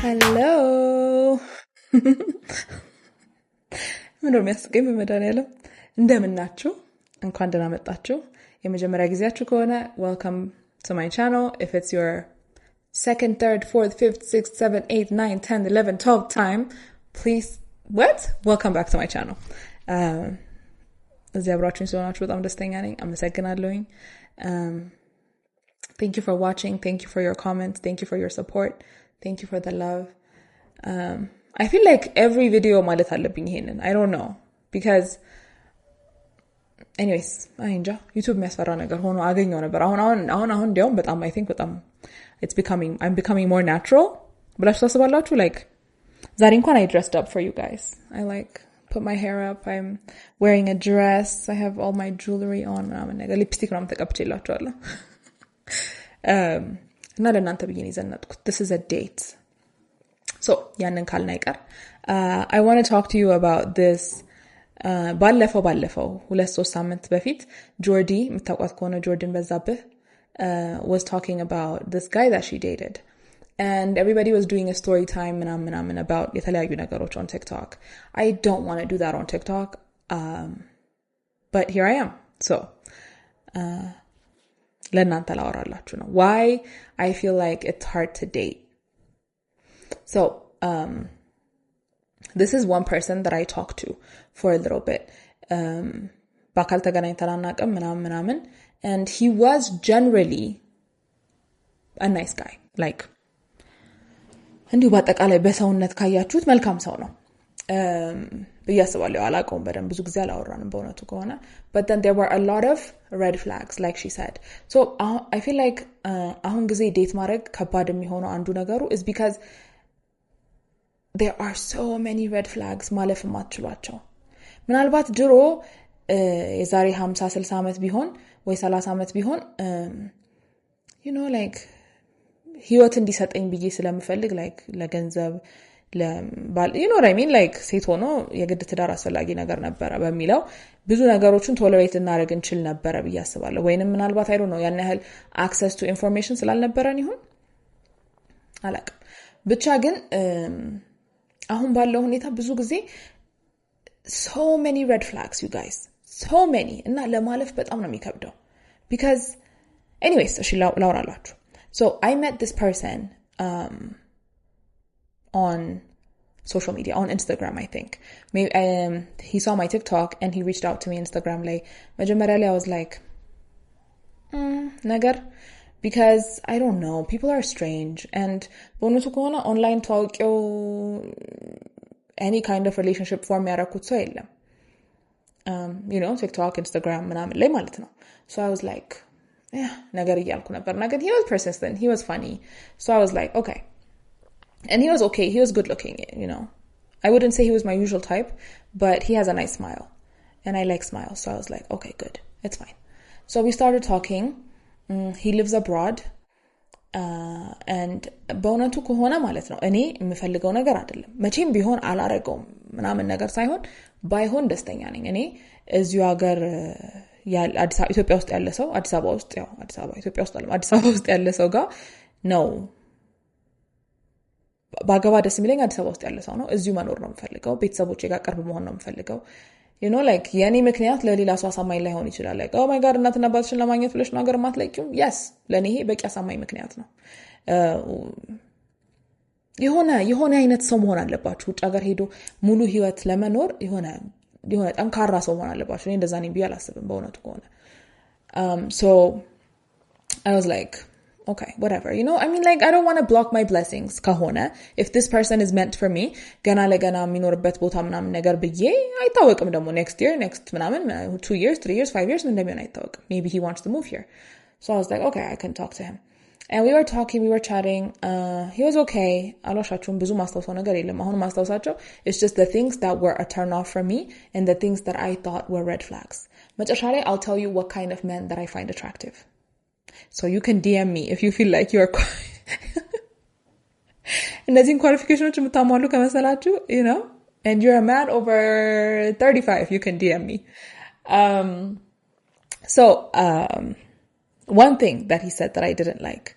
Hello. ምንድነው የሚያስቀኝ በመድኃኒዓለም እንደምናችሁ እንኳን ደህና መጣችሁ የመጀመሪያ ጊዜያችሁ ከሆነ welcome to my channel if it's your second third fourth fifth sixth seventh eighth ninth 10th 11th 12th time please welcome back to my channel እዚህ አብራችሁኝ ስለሆናችሁ በጣም ደስተኛ ነኝ አመሰግናለሁኝ thank you for watching thank you for your comments thank you for your support thank you for the love I feel like every video ማለት አለብኝ ይሄንን I don't know because anyways እንጃ YouTube የሚያስፈራ ነገር ሆኖ አገኘው ነበር አሁን እንዲያውም በጣም I think በጣም I'm becoming more natural ብላችሁ ታስባላችሁ like ዛሬ እንኳን I dressed up for you guys I like put my hair up I'm wearing a dress I have all my jewelry on ምናምን ነገር ሊፕስቲክ ምናምን ተቀብቼላችኋለሁ እና ለእናንተ ብዬ ነው የዘነጥኩት this is a date so ያንን ካልን አይቀር I want to talk to you about this ባለፈው 2-3 ሳምንት በፊት ጆርዲ የምታውቋት ከሆነ ጆርዲን በዛብህ was talking about this guy that she dated and everybody was doing a story time ምናምን about የተለያዩ ነገሮች on TikTok I don't want to do that on TikTok but here I am so ለእናንተ ላወራላችሁ ነው why I feel like it's hard to date so this is one person that I talked to for a little bit በአካል ተገናኝተን አናውቅም ምናምን and he was generally a nice guy like እንዲሁ በአጠቃላይ በሰውነት ካያችሁት መልካም ሰው ነው ብያስባለሁ አላውቀውም በደንብ ብዙ ጊዜ አላወራንም በእውነቱ ከሆነ but then there were a lot of red flags like she said so I feel like አሁን ጊዜ ዴት ማድረግ ከባድ የሚሆነው አንዱ ነገሩ is because there are so many red flags ማለፍ ማትችሏቸው ምናልባት ድሮ የዛሬ 50-60 ዓመት ቢሆን ወይ 30 ዓመት ቢሆን you know like ህይወት እንዲሰጠኝ ብዬ ስለምፈልግ like ለገንዘብ you know what I mean like ሴት ሆኖ የግድ ትዳር አስፈላጊ ነገር ነበረ በሚለው ብዙ ነገሮችን ቶለሬት እናደርግ እንችል ነበረ ብዬ አስባለሁ ወይንም ምናልባት I don't know ያን ያህል access to information ስላልነበረን ይሁን አላውቅም ብቻ ግን አሁን ባለው ሁኔታ ብዙ ጊዜ so many red flags you guys so many እና ለማለፍ በጣም ነው የሚከብደው because anyways እሺ ላውራላችሁ so I met this person on social media on Instagram I think maybe he saw my TikTok and he reached out to me Instagram like መጀመሪያ ላይ I was like ነገር because I don't know people are strange and በእውነቱ ከሆነ online ተዋውቂው any kind of relationship form ያደረኩት ሰው የለም you know TikTok Instagram ምናምን ላይ ማለት ነው so I was like yeah ነገር እያልኩ ነበር ነገር he was persistent he was funny so I was like okay and he was okay he was good looking you know I wouldn't say he was my usual type but he has a nice smile and I like smiles so I was like okay good it's fine so we started talking he lives abroad and በእውነቱ ከሆነ ማለት ነው እኔ የምፈልገው ነገር አይደለም መቼም ቢሆን አላረገውም ምናምን ነገር ሳይሆን ባይሆን ደስተኛ ነኝ እኔ እዚሁ ሀገር ኢትዮጵያ ውስጥ ያለ ሰው አዲስ አበባ ውስጥ ያው ኢትዮጵያ ውስጥ አለ አዲስ አበባ ውስጥ ያለ ሰው ጋር ነው ባገባ ደስ የሚለኝ አዲስ አበባ ውስጥ ያለ ሰው ነው እዚሁ መኖር ነው የምፈልገው ቤተሰቦቼ ጋር ቅርብ መሆን ነው የምፈልገው you know like የኔ ምክንያት ለሌላ ሰው አሳማኝ ላይሆን ይችላል like oh my god እናትና አባትሽን ለማግኘት ብለሽ ነው ሀገር ማትለቂው yes ለኔ ይሄ በቂ አሳማኝ ምክንያት ነው የሆነ አይነት ሰው መሆን አለባችሁ ውጭ ሀገር ሄዶ ሙሉ ህይወት ለመኖር የሆነ ጠንካራ ሰው መሆን አለባችሁ እኔ እንደዛ ነኝ ብዬ አላስብም በእውነቱ ከሆነ so I was like okay whatever you know I mean like I don't want to block my blessings kahona if this person is meant for me gana legana minorበት ቦታ ምናምን ነገር ብዬ አይታወቅም ደግሞ next year next ምናምን 2 years 3 years 5 years ምን እንደሚሆን አይታወቅም maybe he wants to move here so I was like okay I can talk to him and we were talking we were chatting he was okay አሏሻችሁም ብዙ ማስተዋወው ነገር የለም አሁን ማስተዋወሳቸው it's just the things that were a turn off for me and the things that I thought were red flags መጨረሻ ላይ I'll tell you what kind of men that I find attractive so you can DM me if you feel like you are እነዚህን ኳሊፊኬሽኖች የምታሟሉ ከመሰላችሁ you know and you're a man over 35 you can DM me so one thing that he said that I didn't like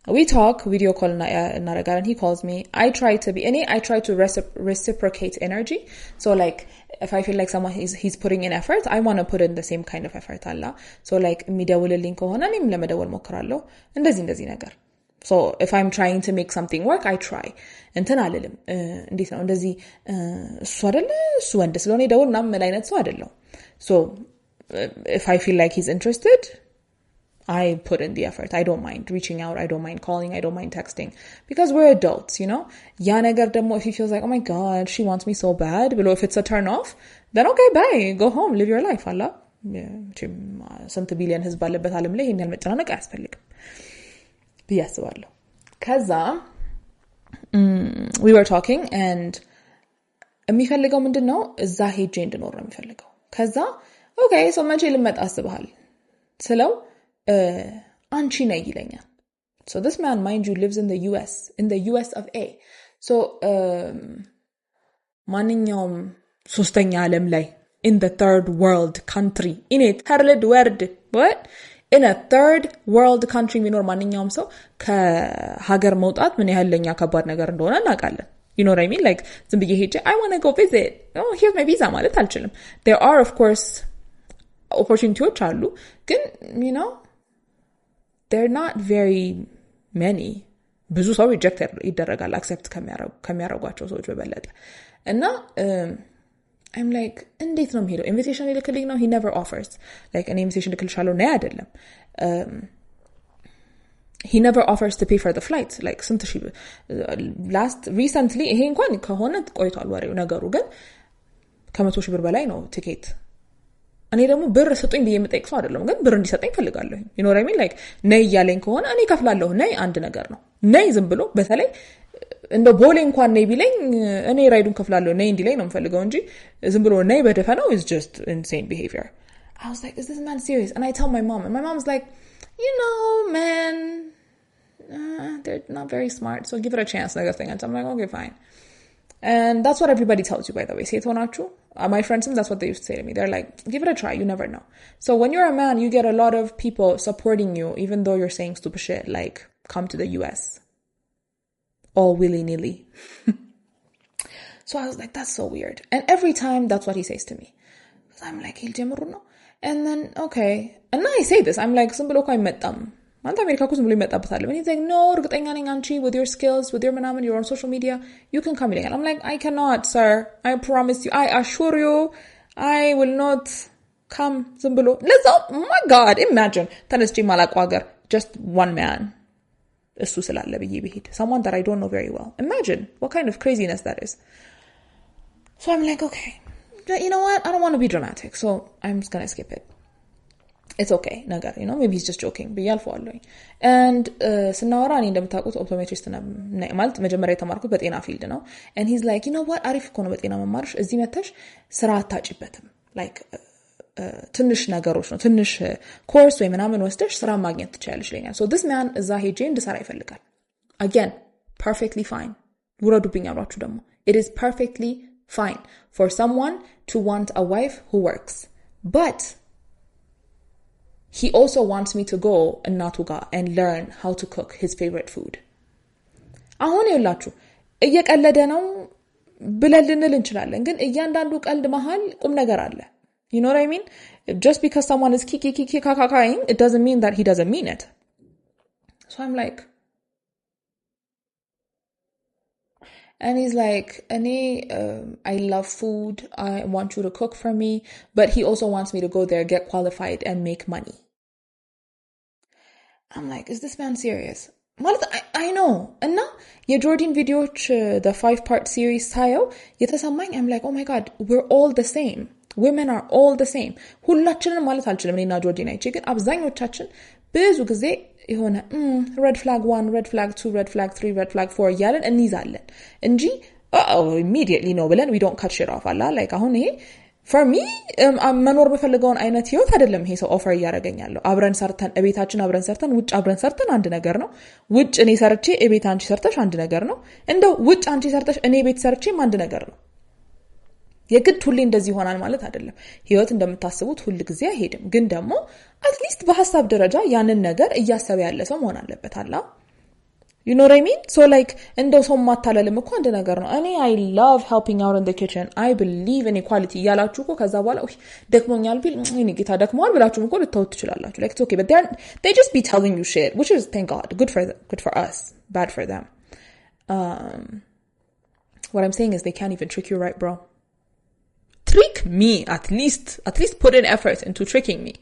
we talk, video call and he calls me. I try to reciprocate energy. So like if I feel like someone he's putting in effort, I want to put in the same kind of effort alla. So like የሚደውልልኝ ከሆነ እኔም ለመደወል ሞክራለሁ እንደዚህ ነገር. So if I'm trying to make something work, I try. እንትን አልልም እንዴት ነው እንደዚህ እሱ አይደለ እሱ ወንድ ስለሆነ ይደውል ምናምን አይነት ሰው አይደለም. So if I feel like he's interested, I put in the effort. I don't mind reaching out. I don't mind calling. I don't mind texting. Because we're adults, you know? Ya negar demo if he feels like, oh my God, she wants me so bad. Below if it's a turn off, then okay, bye. Go home. Live your life. Allah. Some billion has balabet alim le hinal metananak aspellik. Yes, wallo. Kaza we were talking and የሚፈልገው ምንድነው እዛ ሄጄ እንድኖር ነው የሚፈልገው. ከዛ okay, so መቼ ልመጣ አስበሃል ስለው አንቺ ነይ ይለኛል. So this man, mind you, lives in the US of A. So ማንኛውም ሶስተኛ ዓለም ላይ in the third world country, in a third world, what? In a third world country የሚኖር ማንኛውም ሰው ከሀገር መውጣት ምን ያህል ለኛ ከባድ ነገር እንደሆነ እናውቃለን. You know what I mean? Like ዝም ብዬ ሄጄ I want to go visit. Oh, here's my visa ማለት አልችልም. There are of course opportunities አሉ, ግን you know they're not very many. ብዙ ሰው ሪጀክት ይደረጋል አክሰፕት ከሚያረጓቸው ሰዎች በበለጠ እና I'm like እንዴት ነው የሚሄደው ኢንቪቴሽን ይልክልኝ ነው he never offers like an invitation ልክልሻለሁ ነው አይደለም he never offers to pay for the flight like ስንት ሺህ recently ይሄ እንኳን ከሆነ ቆይቷል ወሬው ነገሩ ግን ከ100 ሺህ ብር በላይ ነው ቲኬት እኔ ደግሞ ብር ሰጡኝ ብዬ የምጠይቅ ሰው አይደለም ግን ብር እንዲሰጠኝ ፈልጋለሁ you know what I mean like ነይ ያለኝ ከሆነ እኔ ከፍላለሁ ነይ አንድ ነገር ነው ነይ ዝም ብሎ በተለይ እንደ ቦሌ እንኳን ነይ ቢለኝ እኔ ራይዱን ከፍላለሁ ነይ እንዲለኝ ነው የምፈልገው እንጂ ዝም ብሎ ነይ በደፈናው is just insane behavior. I was like is this man serious? And I tell my mom and my mom's like you know man they're not very smart so give it a chance like thing and I'm like okay fine. And that's what everybody tells you by the way. Say tonachu. My friends, that's what they used to say to me. They're like, give it a try. You never know. So when you're a man, you get a lot of people supporting you, even though you're saying stupid shit like, come to the US. All willy-nilly. So I was like, that's so weird. And every time, that's what he says to me. Because I'm like, and then, okay. And now I say this. I'm like, አንተ አሜሪካ ኩስ ብሎ ይመጣበታል and he's like no እርግጠኛ ነኝ አንቺ with your skills with your phenomenon you're on social media you can come ይለኛል. I'm like I cannot sir I promise you I assure you I will not come ዝም ብሎ let's oh my god imagine ተነስቼ ማላውቀው ሀገር just one man እሱ ስላለ ብዬ ብሄድ someone that I don't know very well imagine what kind of craziness that is. So I'm like okay you know what I don't want to be dramatic so I'm just going to skip it. It's okay ነገር you know maybe he's just joking ብያልፈዋለሁኝ and ስናወራ እኔ እንደምታውቁት ኦፕቶሜትሪስት ነኝ ማለት መጀመሪያ የተማርኩት በጤና ፊልድ ነው and he's like you know what አሪፍ እኮ ነው በጤና መማርሽ እዚህ መተሽ ስራ አታጭበትም like ትንሽ ነገሮች ነው ትንሽ ኮርስ ወይ ምናምን ወስደሽ ስራ ማግኘት ትችያለሽ ይለኛል. So this man እዛ ሄጄ እንድሰራ ይፈልጋል. Again perfectly fine ውረዱብኝ አሏችሁ ደግሞ it is perfectly fine for someone to want a wife who works but he also wants me to go in Natuga and learn how to cook his favorite food. አሁን ይላችሁ እየቀለደ ነው ብለን ልንል እንችላለን ግን እያንዳንዱ ቀልድ መሃል ቁም ነገር አለ. You know what I mean? Just because someone is kikikikakakaing it doesn't mean that he doesn't mean it. So I'm like and he's like I love food I want you to cook for me but he also wants me to go there get qualified and make money. I'm like is this man serious? I know እና የጆርዲን ቪዲዮዎች the 5-part series ሳየው የተሰማኝ I'm like oh my god we're all the same women are all the same ሁላችንም ማለት አልችልም እኔና ጆርዲን አይቼ ግን አብዛኞቻችን ብዙ ጊዜ የሆነ red flag 1 red flag 2 red flag 3 red flag 4 እያለን እንይዛለን እንጂ immediately ነው ብለን we don't cut shit off አላ like አሁን ይሄ for me መኖር በፈልገውን አይነት ህይወት አይደለም ይሄ ሰው ኦፈር ያደርገኛል አብረን ሰርተን እቤታችን አብረን ሰርተን ውጭ አብረን ሰርተን አንድ ነገር ነው ውጭ እኔ ሰርቼ እቤት አንቺ ሰርተሽ አንድ ነገር ነው እንደው ውጭ አንቺ ሰርተሽ እኔ ቤት ሰርቼም አንድ ነገር ነው የግድ ሁሌ እንደዚህ ይሆናል ማለት አይደለም ህይወት እንደምታስቡት ሁሉ ጊዜ አይሄድም ግን ደግሞ at least በሐሳብ ደረጃ ያንን ነገር እያሰበ ያለ ሰው መሆን አለበት አላ You know what I mean? So like እንደው ሰው ማታለልም እኮ አንድ ነገር ነው። እኔ I love helping out in the kitchen. I believe in equality ያላችሁ እኮ ከዛ በኋላ ደክሞኛል ቢል እኔ ጌታ ደክሟል ብላችሁ እኮ ልታወት ትችላላችሁ. Like it's okay, but they just be telling you shit, which is thank God, good for them, good for us, bad for them. What I'm saying is they can't even trick you, right, bro? Trick me at least put in effort into tricking me.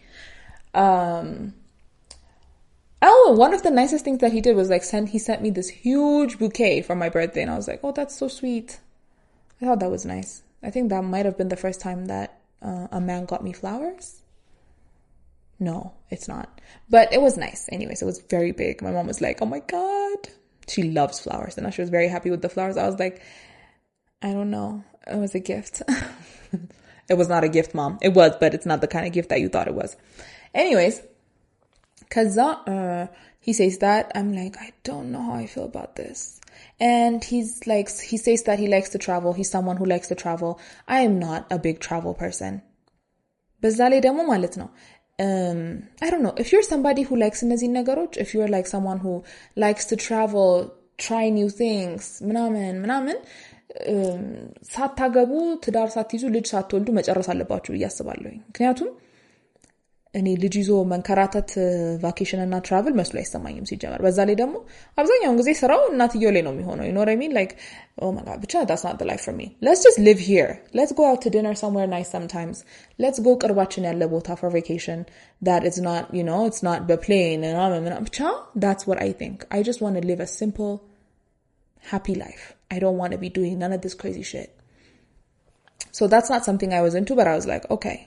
One of the nicest things that he did was like he sent me this huge bouquet for my birthday, and I was like, oh, that's so sweet. I thought that was nice. I think that might have been the first time that a man got me flowers. No, it's not. But it was nice. Anyways, it was very big. My mom was like, oh my God. She loves flowers, and she was very happy with the flowers. I was like, I don't know. It was a gift. It was not a gift, Mom. It was, but it's not the kind of gift that you thought it was. Anyways, because he says that, I'm like, I don't know how I feel about this. And he says that he likes to travel. He's someone who likes to travel. I am not a big travel person. Bazale demo ማለት ነው. I don't know. If you're somebody who likes እነዚህ ነገሮች, if you're like someone who likes to travel, try new things, ምናምን ሳታገቡ ትዳር ሳትይዙ ልጅ ሳትወልዱ መጨረስ አለባችሁ ብዬ አስባለሁ። ምክንያቱም እኔ ልጅ ይዞ መንከራተት ቫኬሽን እና ትራቭል መስሎ አይሰማኝም ሲጀመር። በዛ ላይ ደግሞ አብዛኛውን ጊዜ ስራው እናትየው ላይ ነው የሚሆነው። You know what I mean? Like, oh my God, but that's not the life for me. Let's just live here. Let's go out to dinner somewhere nice sometimes. Let's go ቅርባችን ያለ ቦታ for vacation that is not, you know, it's not the plane and ብቻ that's what I think. I just want to live a simple, happy life. I don't want to be doing none of this crazy shit. So that's not something I was into, but I was like, okay.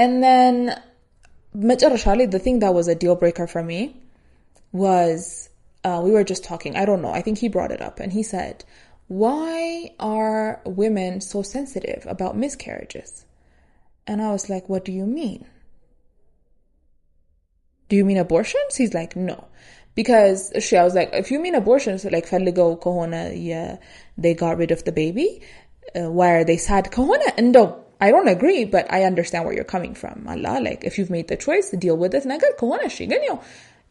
And then Majarashali, the thing that was a deal breaker for me was, we were just talking. I don't know. I think he brought it up and he said, why are women so sensitive about miscarriages? And I was like, what do you mean? Do you mean abortions? He's like, no. Because I was like, if you mean abortions, like falligo kohona, yeah, they got rid of the baby. Why are they sad? Kohona, no. I don't agree, but I understand where you're coming from. Allah, like, if you've made the choice to deal with it,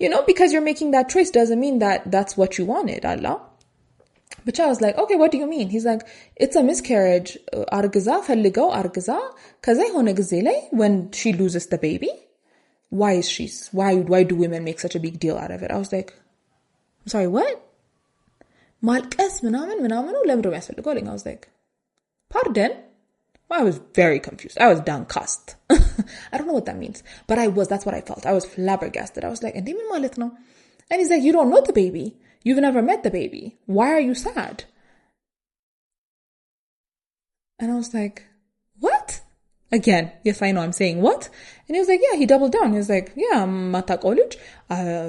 you know, because you're making that choice doesn't mean that that's what you wanted, Allah. But I was like, okay, what do you mean? He's like, it's a miscarriage. Argaza, falligo, argaza. Kaze hone gazele, when she loses the baby. Why do women make such a big deal out of it? I was like, I'm sorry, what? Malkas, menamenu, lemro yasfalligo. I was like, pardon? I was very confused. I was downcast. I don't know what that means. But that's what I felt. I was flabbergasted. I was like, and he's like, you don't know the baby. You've never met the baby. Why are you sad? And I was like, what? Again, yes, I know I'm saying what? And he was like, yeah, he doubled down. He was like, yeah, mata college.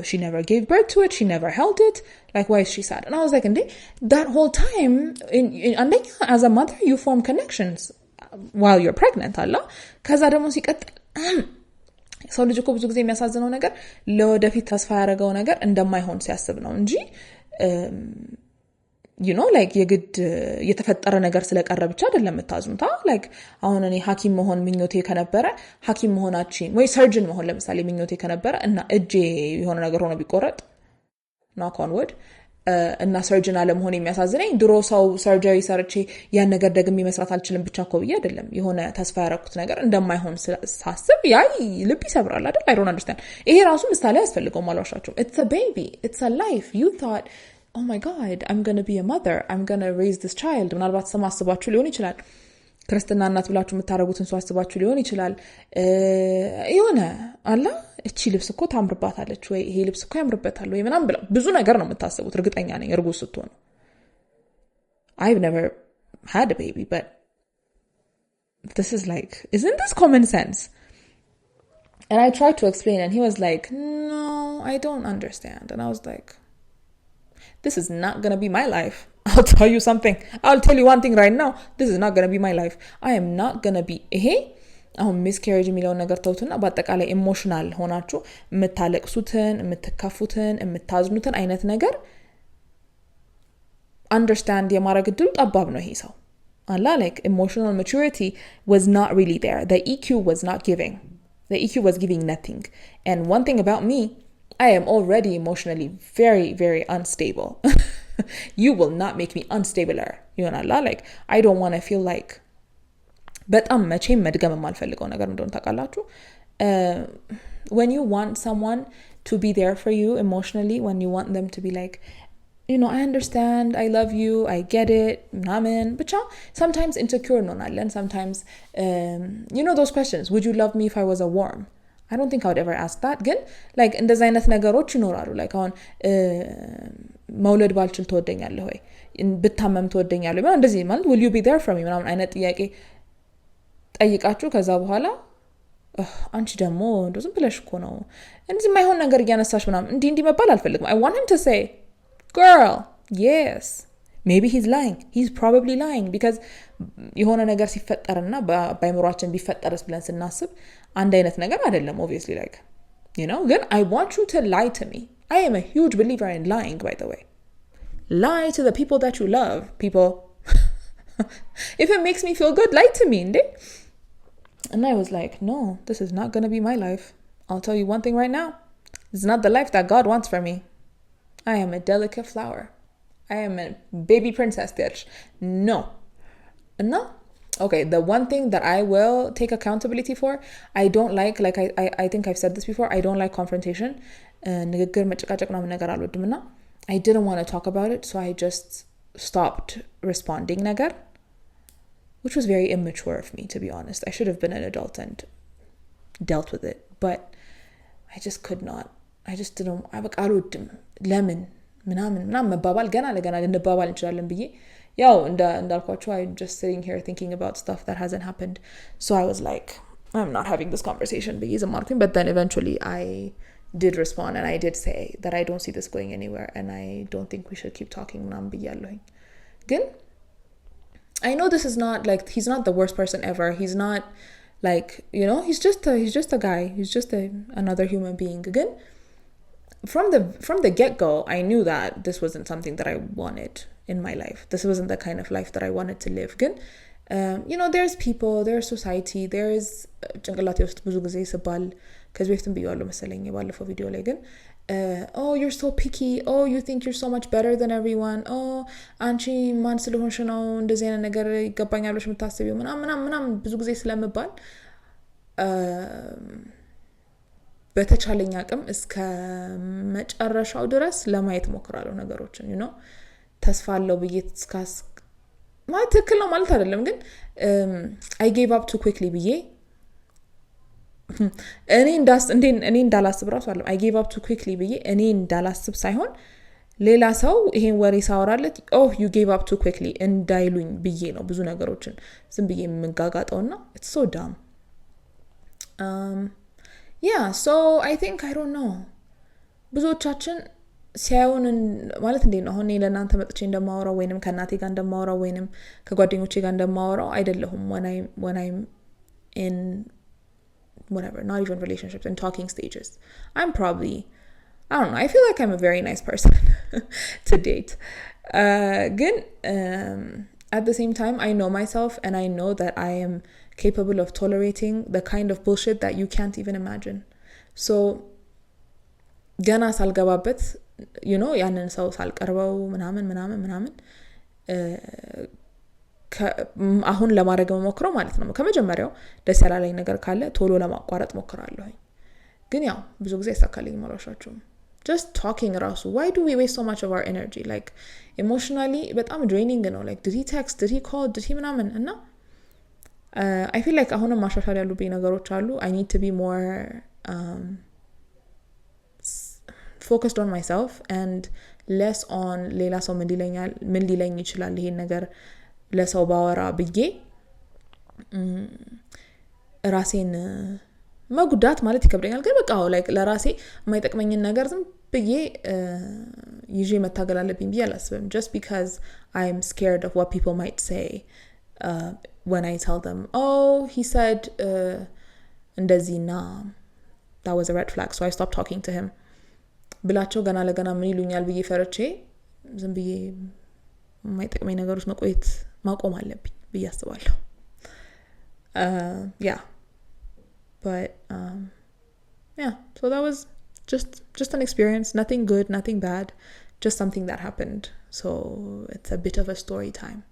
She never gave birth to it. She never held it. Like, why is she sad? And I was like, and that whole time, as a mother, you form connections while you're pregnant, Allah. ከዛ ደግሞ ሲቀጥል ሰው ልጅ እኮ ብዙ ጊዜ የሚያሳዝነው ነገር ለወደፊት ተስፋ ያደረገው ነገር እንደማይሆን ሲያስብ ነው እንጂ you know, like የግድ የተፈጠረ ነገር ስለቀረ ብቻ አይደለም የምታዝኑታ። like አሁን እኔ ሐኪም መሆን ምኞቴ ከነበረ ሐኪም መሆናችን ወይ ሰርጅን መሆን ለምሳሌ ምኞቴ ከነበረ እና እጄ የሆነ ነገር ሆኖ ቢቆረጥ knock on wood እና ሰርጅን አለመሆን የሚያሳዝነኝ ድሮ ሰው ሰርጀሪ ሰርቼ ያን ነገር ደግሜ መስራት አልችልም ብቻ እኮ ብዬ አይደለም የሆነ ተስፋ ያረኩት ነገር እንደማይሆን ሳስብ ያይ ልብ ይሰብራል አይደል? I don't understand. ይሄ ራሱ ምሳሌ ያስፈልገው ማለዋሻቸው. It's a baby, it's a life. You thought, oh my God, I'm going to be a mother, I'm going to raise this child. ምናልባት ሰማ አስባችሁ ሊሆን ይችላል። ክርስትና እናት ብላችሁ የምታረጉትን ሰው አስባችሁ ሊሆን ይችላል። የሆነ አላ እቺ ልብስ እኮ ታምርባታለች ወይ ይሄ ልብስ እኮ ያምርበታል ወይ ምናምን ብለው ብዙ ነገር ነው የምታስቡት። እርግጠኛ ነኝ እርጉዝ ስትሆኑ። I've never had a baby, but this is like, isn't this common sense? And I tried to explain and he was like, no, I don't understand. And I was like, this is not going to be my life. I'll tell you something. I'll tell you one thing right now. This is not going to be my life. I am not going to be አሁን ሚስካሬጅ የሚለውን ነገር ተውቱና በአጠቃላይ ኢሞሽናል ሆናችሁ የምታለቅሱትን የምትከፉትን የምታዝኑትን አይነት ነገር አንደርስታንድ የማድረግ እድሉ ጠባብ ነው። ይሄ ሰው አላ like emotional maturity was not really there. The EQ was not giving. The EQ was giving nothing. And one thing about me, I am already emotionally very, very unstable. You will not make me unstabler. ይሆናላ like I don't want to feel like በጣም መቼም መድገም የማልፈልገው ነገር እንደሆነ ታውቃላችሁ when you want someone to be there for you emotionally, when you want them to be like, you know, I understand, I love you, I get it, namen. But sometimes insecure no nalen. Sometimes, you know those questions. Would you love me if I was a worm? I don't think I would ever ask that. Again, like in እንደዚህ አይነት ነገሮች ይኖራሉ like አሁን መውለድ ባልችል ትወደኛለህ ወይ ብታመም ትወደኛለህ ወይ እንደዚህ ማለት will you be there for me ምናምን አይነት ጥያቄ ጠይቃችሁ ከዛ በኋላ አንቺ ደግሞ እንደው ዝም ብለሽ እኮ ነው እንደዚህ የማይሆን ነገር እያነሳሽ ምናምን እንዲህ መባል አልፈልግም I want him to say girl yes maybe he's lying he's probably lying because የሆነ ነገር ሲፈጠርና በአይምሮአችን ቢፈጠርስ ብለን ስናስብ አንድ አይነት ነገር አይደለም obviously like you know then I want you to lie to me I am a huge believer in lying by the way lie to the people that you love people if it makes me feel good lie to me and I was like no this is not going to be my life I'll tell you one thing right now it's not the life that God wants for me I am a delicate flower I am a baby princess bitch no okay the one thing that I will take accountability for I don't like I think I've said this before I don't like confrontation ንግግር መጨቃጨቅ ነው ነገር አልወድምና I didn't want to talk about it so I just stopped responding ነገር which was very immature of me to be honest I should have been an adult and dealt with it but I just could not I just didn't በቃ አልወድም ለምን ምናምን መባባል ገና ለገና ልንባባል እንችላለን ብዬ ያው እንዳልኳችሁ I'm just sitting here thinking about stuff that hasn't happened so I was like I'm not having this conversation ብዬ ዝም አልኩኝ but then eventually I did respond and I did say that I don't see this going anywhere and I don't think we should keep talking ምናምን ብያለሁኝ ግን I know this is not like he's not the worst person ever he's not like you know he's just a guy he's just another human being again from the get-go I knew that this wasn't something that I wanted in my life this wasn't the kind of life that I wanted to live again you know there's people there's society there's ጭንቅላቴ ውስጥ ብዙ ጊዜ ይስባል ከዚህ በፊትም ብያለሁ መሰለኝ ባለፈው ቪዲዮ ላይ ግን oh you're so picky oh you think you're so much better than everyone oh አንቺ ማን ስለሆንሽ ነው እንደዚህ አይነት ነገር ይገባኛል ብለሽ የምታስቢው ምናምን ብዙ ጊዜ ስለምባል በተቻለኝ አቅም እስከ መጨረሻው ድረስ ለማየት ሞክራለሁ ነገሮችን you know ተስፋ አለው ብዬ እስካስ ማለት ትክክል ነው ማለት አይደለም ግን I gave up too quickly ብዬ እኔ እንዳላስብ ራሱ አለ I gave up too quickly ብዬ እኔ እንዳላስብ ሳይሆን ሌላ ሰው ይሄን ወሬ ሳወራለት oh you gave up too quickly እንዳይሉኝ ብዬ ነው ብዙ ነገሮችን ዝም ብዬ የምጋጋጠውና it's so dumb yeah so I think I don't know ብዙዎቻችን ሲያዩን ማለት እንዴ ነው አሁን ለእናንተ መጥቼ እንደማወራው ወይንም ከናቴ ጋር እንደማወራው ወይንም ከጓደኞቼ ጋር እንደማወራው አይደለሁም when I'm in whatever not even relationships and talking stages I'm probably I don't know I feel like I'm a very nice person to date again at the same time I know myself and I know that I am capable of tolerating the kind of bullshit that you can't even imagine so ገና ሳልገባበት you know ያንን ሰው ሳልቀርበው ምናምን አሁን ለማድረግ መሞክረው ማለት ነው ከመጀመሪያው ደስ ያላለኝ ነገር ካለ ቶሎ ለማቋረጥ ሞክራለሁ ግን ያው ብዙ ጊዜ ያሳካልኝ ማለሻችሁ just talking ራሱ why do we waste so much of our energy like emotionally በጣም draining ነው like did he text did he call did he ምናምን እና I feel like አሁንም ማሻሻል ያሉብኝ ነገሮች አሉ I need to be more focused on myself and less on ሌላ ሰው ምን ሊለኝ ይችላል ይሄን ነገር ለሰው ባወራ ብዬ ራሴን መጉዳት ማለት ይከብደኛል ግን በቃ like ለራሴ የማይጠቅመኝን ነገር ዝም ብዬ ይዤ መታገል አለብኝ ብዬ አላስብም just because I'm scared of what people might say when I tell them oh he said እንደዚህና that was a red flag so I stopped talking to him ብላቸው ገና ለገና ምን ይሉኛል ብዬ ፈርቼ ዝም ብዬ የማይጠቅመኝ ነገሮች መቆየት ማቆም አለብኝ ብዬ አስባለሁ yeah but yeah so that was just an experience, nothing good, nothing bad, just something that happened. So it's a bit of a story time.